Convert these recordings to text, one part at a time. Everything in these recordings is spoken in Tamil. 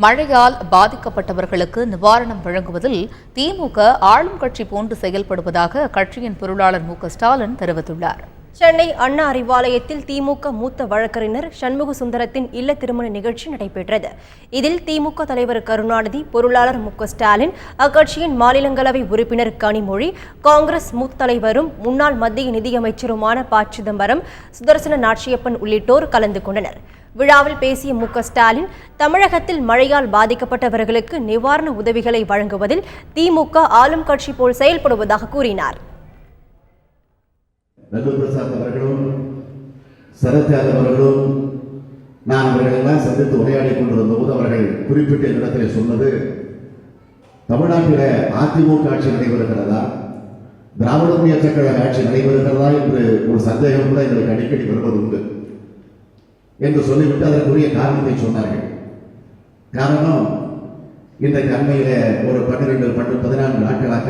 மழையால் பாதிக்கப்பட்டவர்களுக்கு நிவாரணம் வழங்குவதில் திமுக ஆளும் கட்சி போன்று செயல்படுவதாக கட்சியின் பொருளாளர் மு.க.ஸ்டாலின் தெரிவித்துள்ளார். சென்னை அண்ணா அறிவாலயத்தில் திமுக மூத்த வழக்கறிஞர் சண்முக சுந்தரத்தின் இல்ல திருமண நிகழ்ச்சி நடைபெற்றது. இதில் திமுக தலைவர் கருணாநிதி, பொருளாளர் மு.க.ஸ்டாலின், அக்கட்சியின் மாநிலங்களவை உறுப்பினர் கனிமொழி, காங்கிரஸ் மூத்த தலைவரும் முன்னாள் மத்திய நிதியமைச்சருமான ப. சிதம்பரம், சுதர்சன நாச்சியப்பன் உள்ளிட்டோர் கலந்து கொண்டனர். விழாவில் பேசிய மு.க.ஸ்டாலின், தமிழகத்தில் மழையால் பாதிக்கப்பட்டவர்களுக்கு நிவாரண உதவிகளை வழங்குவதில் திமுக ஆளும் கட்சி போல் செயல்படுவதாக கூறினார். லல்லு பிரசாத் அவர்களும் சரத்யாத் அவர்களும் நான் அவர்களெல்லாம் சந்தித்து உரையாடி கொண்டிருந்த போது அவர்கள் குறிப்பிட்ட இடத்தில் சொன்னது, தமிழ்நாட்டில் அதிமுக ஆட்சி நடைபெறுகிறதா, திராவிட முன்னேற்ற கழக ஆட்சி நடைபெறுகிறதா என்று ஒரு சந்தேகம் கூட எங்களுக்கு அடிக்கடி வருவது உண்டு என்று சொல்லிவிட்டு அதற்குரிய காரணத்தை சொன்னார்கள். காரணம், இன்றைக்கு அண்மையில ஒரு 14 நாட்களாக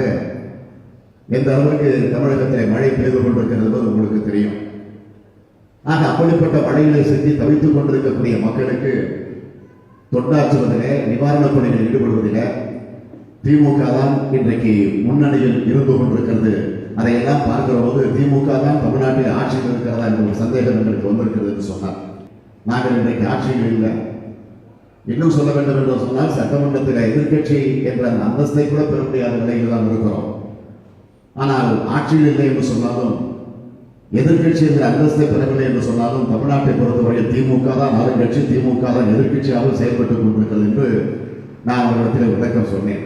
எந்த அளவுக்கு தமிழகத்தில் மழை பெய்து கொண்டிருக்கிறது உங்களுக்கு தெரியும். ஆக அப்படிப்பட்ட மழைகளை செஞ்சு தவித்துக் கொண்டிருக்கக்கூடிய மக்களுக்கு தொண்டாற்றுவதிலே, நிவாரணப் பணிகளில் ஈடுபடுவதிலே திமுக தான் இன்றைக்கு முன்னணியில் இருந்து கொண்டிருக்கிறது. அதையெல்லாம் பார்க்கிற போது திமுக தான் தமிழ்நாட்டில் ஆட்சியில் இருக்கிறதா என்ற ஒரு சந்தேகம் எங்களுக்கு வந்திருக்கிறது என்று சொன்னார். நாங்கள் இன்றைக்கு ஆட்சியில் இல்லை. இன்னும் சொல்ல வேண்டும் என்று சொன்னால் சட்டமன்றத்தில் எதிர்கட்சி என்ற அந்த அந்தஸ்தை கூட பெற முடியாத நிலையில் தான் இருக்கிறோம். ஆனால் ஆட்சியில் இல்லை என்று சொன்னாலும், எதிர்கட்சி என்ற அந்தஸ்தை பெறவில்லை என்று சொன்னாலும், தமிழ்நாட்டை பொறுத்தவரை திமுக தான் ஆளுங்கட்சி, திமுக தான் எதிர்கட்சியாக செயல்பட்டுக் கொண்டிருக்கிறது என்று நான் அவரிடத்தில் விளக்கம் சொன்னேன்.